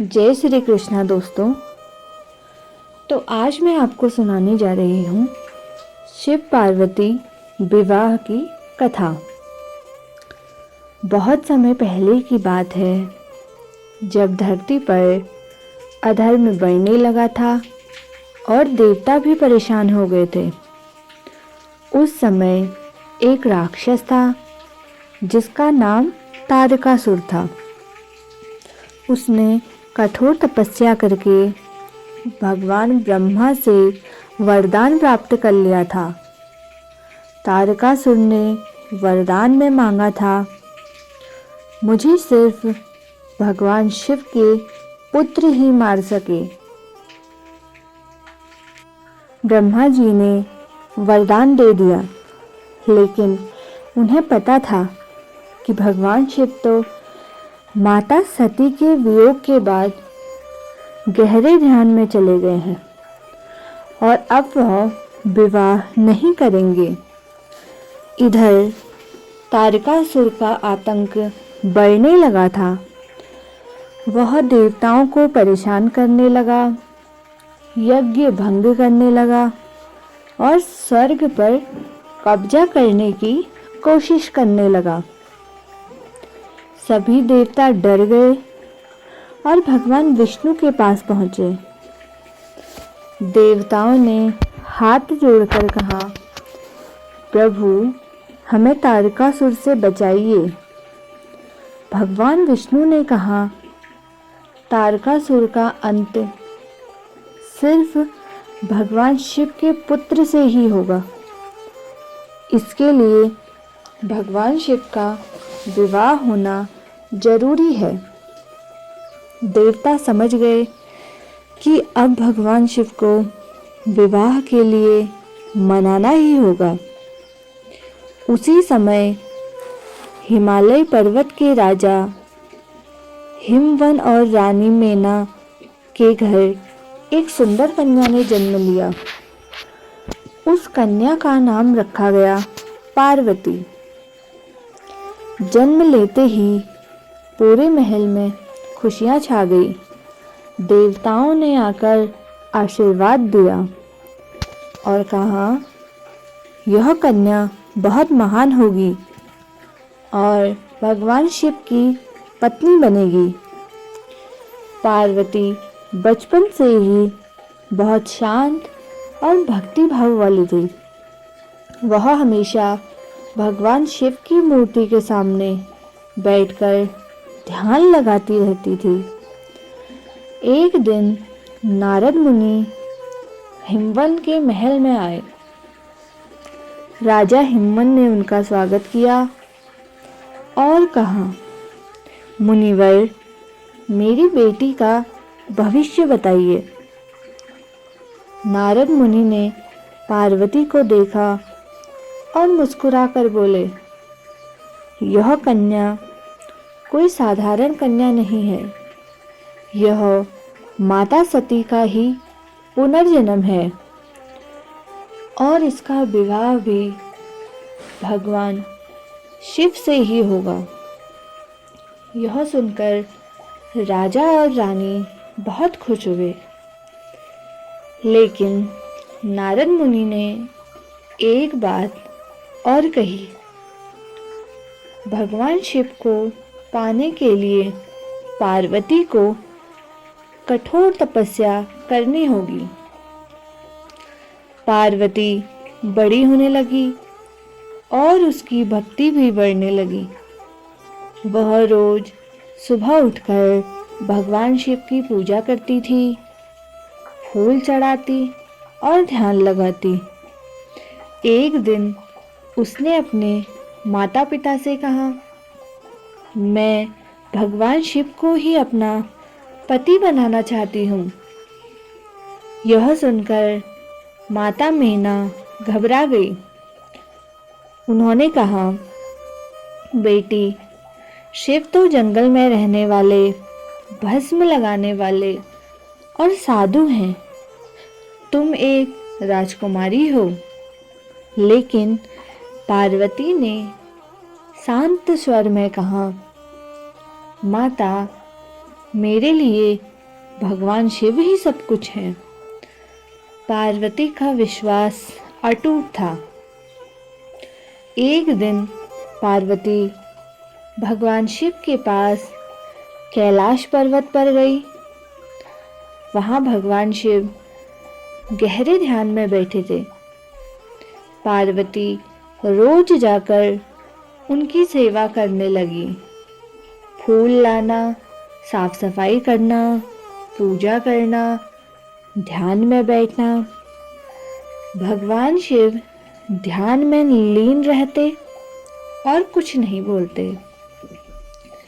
जय श्री कृष्णा दोस्तों। तो आज मैं आपको सुनाने जा रही हूँ शिव पार्वती विवाह की कथा। बहुत समय पहले की बात है, जब धरती पर अधर्म बढ़ने लगा था और देवता भी परेशान हो गए थे। उस समय एक राक्षस था जिसका नाम तारकासुर था। उसने कठोर तपस्या करके भगवान ब्रह्मा से वरदान प्राप्त कर लिया था। तारकासुर ने वरदान में मांगा था, मुझे सिर्फ भगवान शिव के पुत्र ही मार सके। ब्रह्मा जी ने वरदान दे दिया, लेकिन उन्हें पता था कि भगवान शिव तो माता सती के वियोग के बाद गहरे ध्यान में चले गए हैं और अब वह विवाह नहीं करेंगे। इधर तारकासुर का आतंक बढ़ने लगा था। वह देवताओं को परेशान करने लगा, यज्ञ भंग करने लगा और स्वर्ग पर कब्जा करने की कोशिश करने लगा। सभी देवता डर गए और भगवान विष्णु के पास पहुंचे। देवताओं ने हाथ जोड़कर कहा, प्रभु हमें तारकासुर से बचाइए। भगवान विष्णु ने कहा, तारकासुर का अंत सिर्फ भगवान शिव के पुत्र से ही होगा। इसके लिए भगवान शिव का विवाह होना जरूरी है। देवता समझ गए कि अब भगवान शिव को विवाह के लिए मनाना ही होगा। उसी समय हिमालय पर्वत के राजा हिमवन और रानी मेना के घर एक सुंदर कन्या ने जन्म लिया। उस कन्या का नाम रखा गया पार्वती। जन्म लेते ही पूरे महल में खुशियां छा गई। देवताओं ने आकर आशीर्वाद दिया और कहा, यह कन्या बहुत महान होगी और भगवान शिव की पत्नी बनेगी। पार्वती बचपन से ही बहुत शांत और भक्ति भाव वाली थी। वह हमेशा भगवान शिव की मूर्ति के सामने बैठकर ध्यान लगाती रहती थी। एक दिन नारद मुनि हिमवन के महल में आए। राजा हिमवन ने उनका स्वागत किया और कहा, मुनिवर मेरी बेटी का भविष्य बताइए। नारद मुनि ने पार्वती को देखा और मुस्कुराकर बोले, यह कन्या कोई साधारण कन्या नहीं है, यह माता सती का ही पुनर्जन्म है और इसका विवाह भी भगवान शिव से ही होगा। यह सुनकर राजा और रानी बहुत खुश हुए, लेकिन नारद मुनि ने एक बात और कही, भगवान शिव को पाने के लिए पार्वती को कठोर तपस्या करनी होगी। पार्वती बड़ी होने लगी और उसकी भक्ति भी बढ़ने लगी। वह रोज सुबह उठकर भगवान शिव की पूजा करती थी, फूल चढ़ाती और ध्यान लगाती। एक दिन उसने अपने माता पिता से कहा, मैं भगवान शिव को ही अपना पति बनाना चाहती हूँ। यह सुनकर माता मेना घबरा गई। उन्होंने कहा, बेटी शिव तो जंगल में रहने वाले, भस्म लगाने वाले और साधु हैं। तुम एक राजकुमारी हो। लेकिन पार्वती ने शांत स्वर में कहा, माता मेरे लिए भगवान शिव ही सब कुछ हैं। पार्वती का विश्वास अटूट था। एक दिन पार्वती भगवान शिव के पास कैलाश पर्वत पर गई। वहां भगवान शिव गहरे ध्यान में बैठे थे। पार्वती रोज जाकर उनकी सेवा करने लगी। फूल लाना, साफ सफाई करना, पूजा करना, ध्यान में बैठना। भगवान शिव ध्यान में लीन रहते और कुछ नहीं बोलते,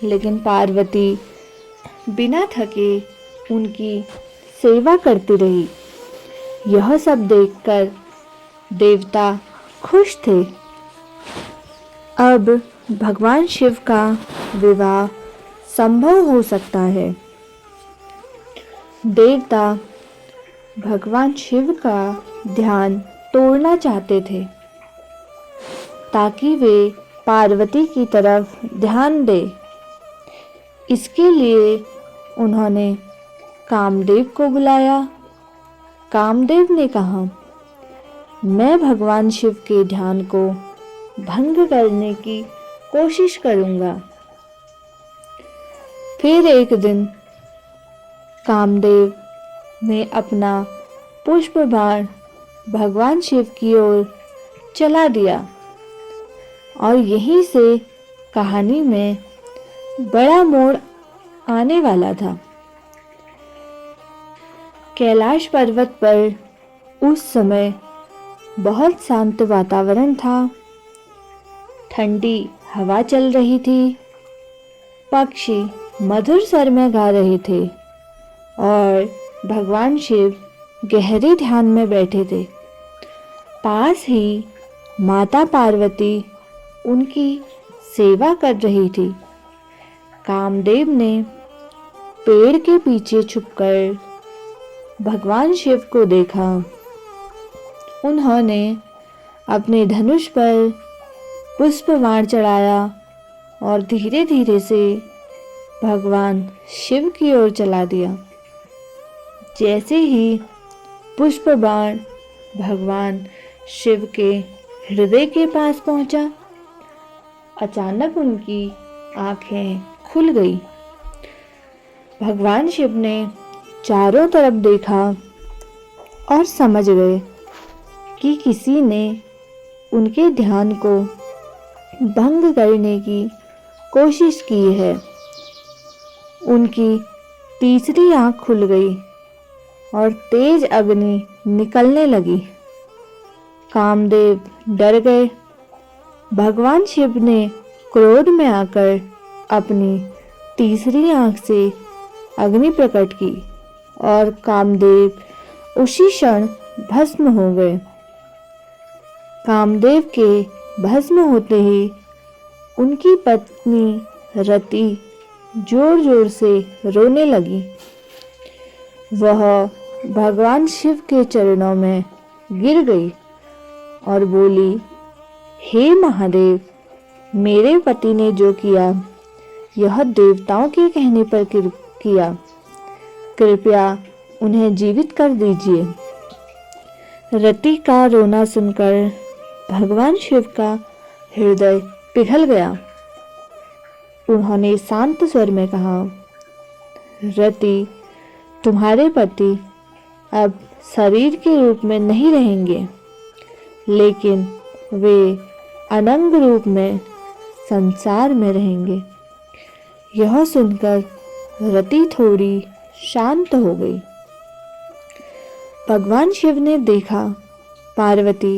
लेकिन पार्वती बिना थके उनकी सेवा करती रही। यह सब देखकर देवता खुश थे। अब भगवान शिव का विवाह संभव हो सकता है। देवता भगवान शिव का ध्यान तोड़ना चाहते थे ताकि वे पार्वती की तरफ ध्यान दें। इसके लिए उन्होंने कामदेव को बुलाया। कामदेव ने कहा, मैं भगवान शिव के ध्यान को भंग करने की कोशिश करूंगा। फिर एक दिन कामदेव ने अपना पुष्प बाण भगवान शिव की ओर चला दिया और यहीं से कहानी में बड़ा मोड़ आने वाला था। कैलाश पर्वत पर उस समय बहुत शांत वातावरण था। ठंडी हवा चल रही थी। पक्षी मधुर स्वर में गा रहे थे और भगवान शिव गहरे ध्यान में बैठे थे। पास ही माता पार्वती उनकी सेवा कर रही थी। कामदेव ने पेड़ के पीछे छुपकर भगवान शिव को देखा। उन्होंने अपने धनुष पर पुष्प बाण चढ़ाया और धीरे धीरे से भगवान शिव की ओर चला दिया। जैसे ही पुष्प बाण भगवान शिव के हृदय के पास पहुंचा, अचानक उनकी आंखें खुल गई। भगवान शिव ने चारों तरफ देखा और समझ गए कि किसी ने उनके ध्यान को भंग करने की कोशिश की है। उनकी तीसरी आंख खुल गई और तेज अग्नि निकलने लगी। कामदेव डर गए। भगवान शिव ने क्रोध में आकर अपनी तीसरी आंख से अग्नि प्रकट की और कामदेव उसी क्षण भस्म हो गए। कामदेव के भस्म होते ही उनकी पत्नी रति जोर जोर से रोने लगी। वह भगवान शिव के चरणों में गिर गई और बोली, हे महादेव, मेरे पति ने जो किया यह देवताओं के कहने पर किया। कृपया उन्हें जीवित कर दीजिए। रति का रोना सुनकर भगवान शिव का हृदय पिघल गया। उन्होंने शांत स्वर में कहा, रति, तुम्हारे पति अब शरीर के रूप में नहीं रहेंगे, लेकिन वे अनंग रूप में संसार में रहेंगे। यह सुनकर रति थोड़ी शांत हो गई। भगवान शिव ने देखा पार्वती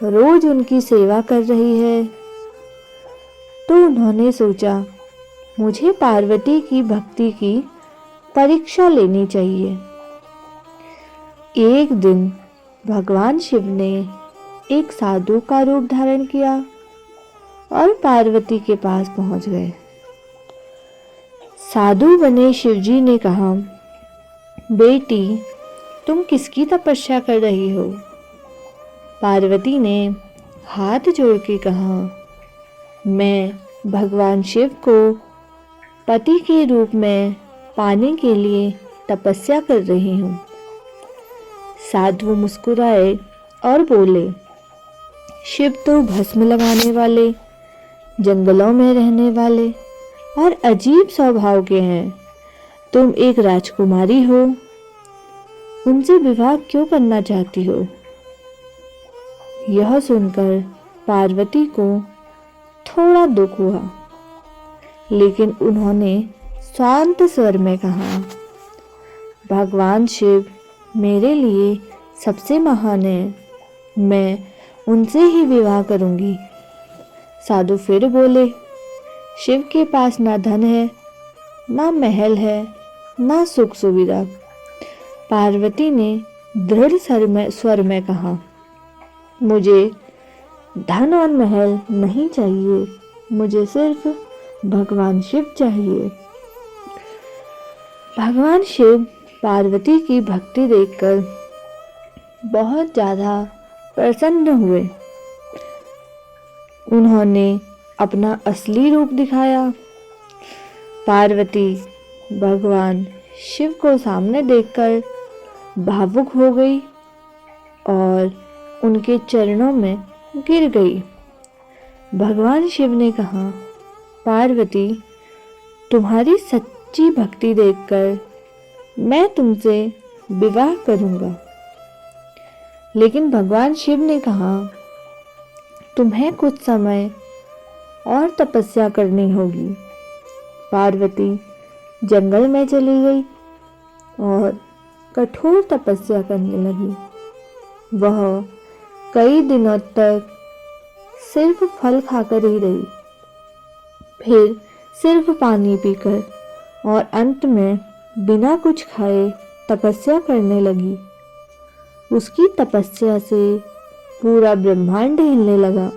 रोज उनकी सेवा कर रही है, तो उन्होंने सोचा, मुझे पार्वती की भक्ति की परीक्षा लेनी चाहिए। एक दिन भगवान शिव ने एक साधु का रूप धारण किया और पार्वती के पास पहुंच गए। साधु बने शिवजी ने कहा, बेटी, तुम किसकी तपस्या कर रही हो? पार्वती ने हाथ जोड़ के कहा, मैं भगवान शिव को पति के रूप में पाने के लिए तपस्या कर रही हूँ। साधु मुस्कुराए और बोले, शिव तो भस्म लगाने वाले, जंगलों में रहने वाले और अजीब स्वभाव के हैं। तुम एक राजकुमारी हो, उनसे विवाह क्यों करना चाहती हो? यह सुनकर पार्वती को थोड़ा दुख हुआ, लेकिन उन्होंने शांत स्वर में कहा, भगवान शिव मेरे लिए सबसे महान है, मैं उनसे ही विवाह करूंगी। साधु फिर बोले, शिव के पास ना धन है, ना महल है, ना सुख सुविधा। पार्वती ने दृढ़ स्वर में कहा, मुझे धन और महल नहीं चाहिए, मुझे सिर्फ भगवान शिव चाहिए। भगवान शिव पार्वती की भक्ति देखकर बहुत ज़्यादा प्रसन्न हुए। उन्होंने अपना असली रूप दिखाया। पार्वती भगवान शिव को सामने देखकर भावुक हो गई और उनके चरणों में गिर गई। भगवान शिव ने कहा, पार्वती, तुम्हारी सच्ची भक्ति देखकर मैं तुमसे विवाह करूंगा। लेकिन भगवान शिव ने कहा, तुम्हें कुछ समय और तपस्या करनी होगी। पार्वती जंगल में चली गई और कठोर तपस्या करने लगी। वह कई दिनों तक सिर्फ फल खाकर ही रही, फिर सिर्फ पानी पीकर और अंत में बिना कुछ खाए तपस्या करने लगी। उसकी तपस्या से पूरा ब्रह्मांड हिलने लगा।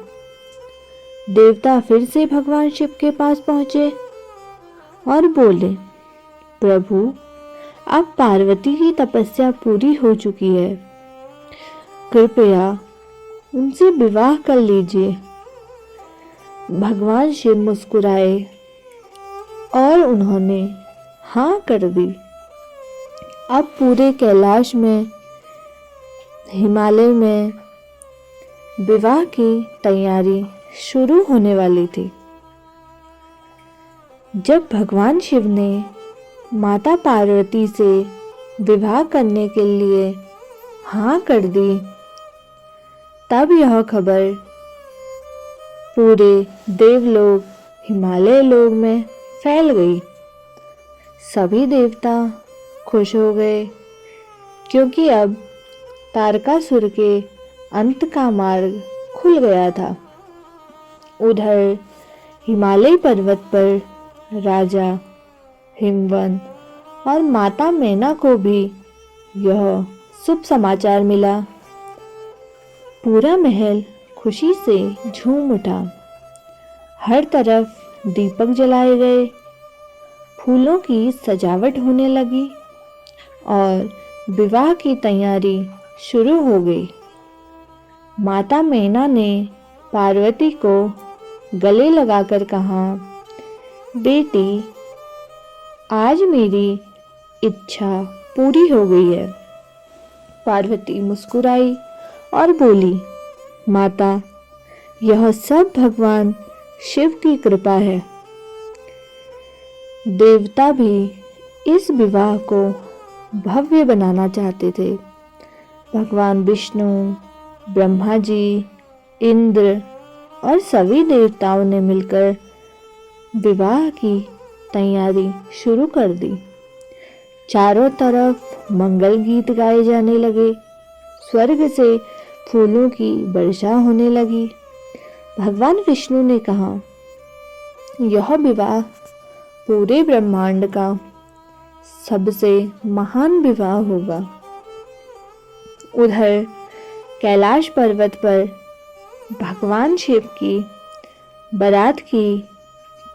देवता फिर से भगवान शिव के पास पहुंचे और बोले, प्रभु, अब पार्वती की तपस्या पूरी हो चुकी है, कृपया उनसे विवाह कर लीजिए। भगवान शिव मुस्कुराए और उन्होंने हाँ कर दी। अब पूरे कैलाश में, हिमालय में विवाह की तैयारी शुरू होने वाली थी। जब भगवान शिव ने माता पार्वती से विवाह करने के लिए हाँ कर दी, तब यह खबर पूरे देवलोक, हिमालय लोक में फैल गई। सभी देवता खुश हो गए, क्योंकि अब तारकासुर के अंत का मार्ग खुल गया था। उधर हिमालय पर्वत पर राजा हिमवंत और माता मैना को भी यह शुभ समाचार मिला। पूरा महल खुशी से झूम उठा। हर तरफ दीपक जलाए गए, फूलों की सजावट होने लगी और विवाह की तैयारी शुरू हो गई। माता मैना ने पार्वती को गले लगाकर कहा, बेटी, आज मेरी इच्छा पूरी हो गई है। पार्वती मुस्कुराई और बोली, माता, यह सब भगवान शिव की कृपा है। देवता भी इस विवाह को भव्य बनाना चाहते थे। भगवान विष्णु, ब्रह्मा जी, इंद्र और सभी देवताओं ने मिलकर विवाह की तैयारी शुरू कर दी। चारों तरफ मंगल गीत गाए जाने लगे, स्वर्ग से फूलों की वर्षा होने लगी। भगवान विष्णु ने कहा, यह विवाह पूरे ब्रह्मांड का सबसे महान विवाह होगा। उधर कैलाश पर्वत पर भगवान शिव की बारात की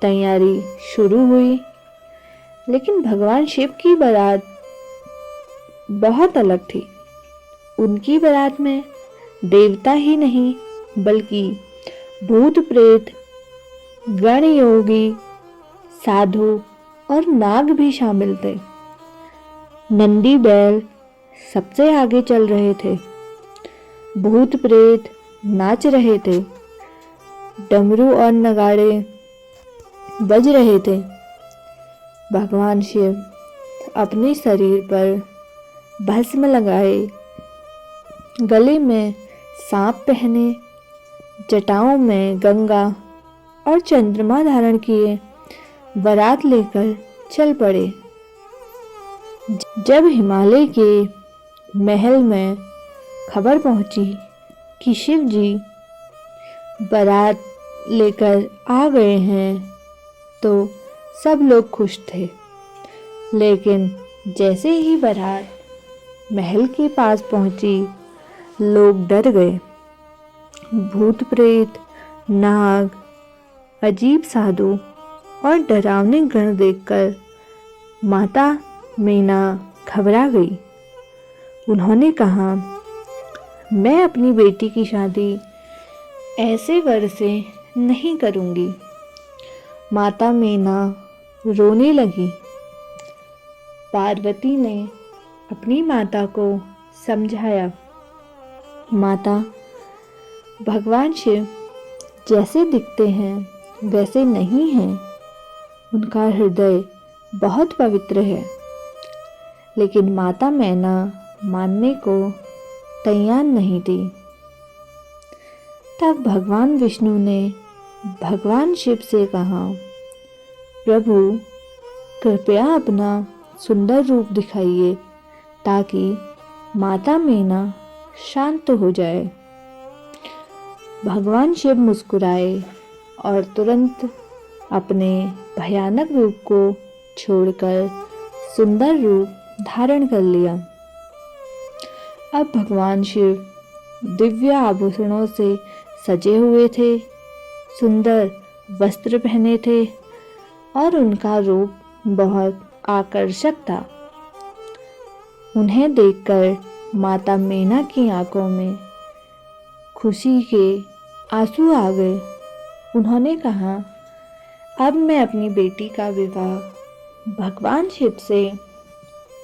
तैयारी शुरू हुई। लेकिन भगवान शिव की बारात बहुत अलग थी। उनकी बारात में देवता ही नहीं बल्कि भूत प्रेत, गण योगी, साधु और नाग भी शामिल थे। नंदी बैल सबसे आगे चल रहे थे। भूत प्रेत नाच रहे थे। डमरू और नगाड़े बज रहे थे। भगवान शिव अपने शरीर पर भस्म लगाए, गले में सांप पहने, जटाओं में गंगा और चंद्रमा धारण किए बारात लेकर चल पड़े। जब हिमालय के महल में खबर पहुंची कि शिव जी बारात लेकर आ गए हैं तो सब लोग खुश थे। लेकिन जैसे ही बारात महल के पास पहुंची, लोग डर गए। भूत प्रेत, नाग, अजीब साधु और डरावने गण देखकर माता मीना घबरा गई। उन्होंने कहा, मैं अपनी बेटी की शादी ऐसे वर से नहीं करूंगी। माता मीना रोने लगी। पार्वती ने अपनी माता को समझाया, माता, भगवान शिव जैसे दिखते हैं वैसे नहीं हैं। उनका हृदय बहुत पवित्र है। लेकिन माता मैना मानने को तैयार नहीं थी। तब भगवान विष्णु ने भगवान शिव से कहा, प्रभु कृपया अपना सुंदर रूप दिखाइए ताकि माता मीना शांत हो जाए। भगवान शिव मुस्कुराए और तुरंत अपने भयानक रूप को छोड़कर सुंदर रूप धारण कर लिया। अब भगवान शिव दिव्य आभूषणों से सजे हुए थे, सुंदर वस्त्र पहने थे और उनका रूप बहुत आकर्षक था। उन्हें देखकर माता मीना की आंखों में खुशी के आंसू आ गए। उन्होंने कहा, अब मैं अपनी बेटी का विवाह भगवान शिव से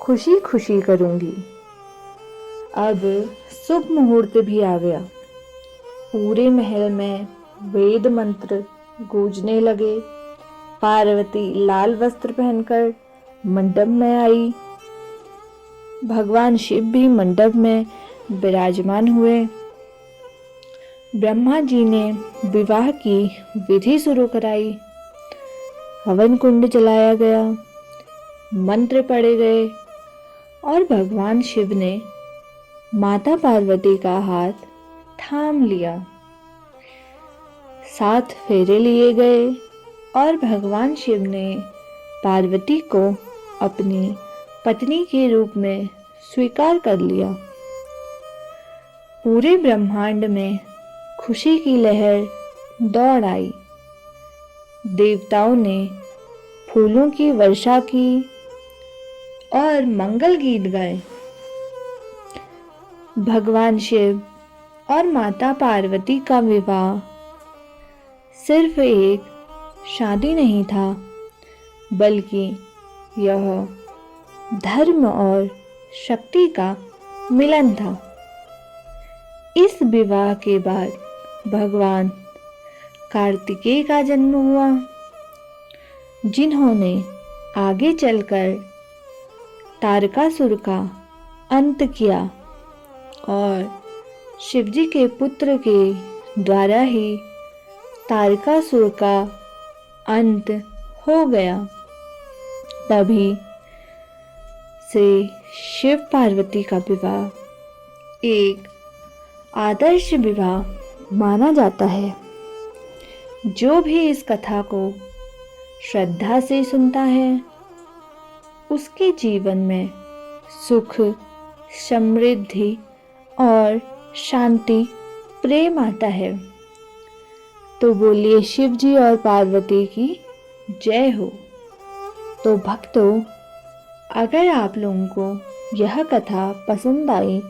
खुशी खुशी करूंगी। अब शुभ मुहूर्त भी आ गया। पूरे महल में वेद मंत्र गूंजने लगे। पार्वती लाल वस्त्र पहनकर मंडप में आई। भगवान शिव भी मंडप में विराजमान हुए। ब्रह्मा जी ने विवाह की विधि शुरू कराई। हवन कुंड जलाया गया, मंत्र पढ़े गए और भगवान शिव ने माता पार्वती का हाथ थाम लिया। 7 फेरे लिए गए और भगवान शिव ने पार्वती को अपनी पत्नी के रूप में स्वीकार कर लिया। पूरे ब्रह्मांड में खुशी की लहर दौड़ आई। देवताओं ने फूलों की वर्षा की और मंगल गीत गाए। भगवान शिव और माता पार्वती का विवाह सिर्फ एक शादी नहीं था, बल्कि यह धर्म और शक्ति का मिलन था। इस विवाह के बाद भगवान कार्तिकेय का जन्म हुआ, जिन्होंने आगे चलकर तारकासुर का अंत किया और शिवजी के पुत्र के द्वारा ही तारकासुर का अंत हो गया। तभी से शिव पार्वती का विवाह एक आदर्श विवाह माना जाता है। जो भी इस कथा को श्रद्धा से सुनता है, उसके जीवन में सुख, समृद्धि और शांति, प्रेम आता है। तो बोलिए शिव जी और पार्वती की जय हो। तो भक्तों, अगर आप लोगों को यह कथा पसंद आई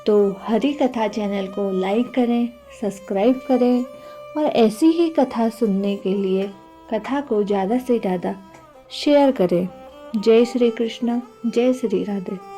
तो हरि कथा चैनल को लाइक करें, सब्सक्राइब करें और ऐसी ही कथा सुनने के लिए कथा को ज़्यादा से ज़्यादा शेयर करें। जय श्री कृष्ण, जय श्री राधे।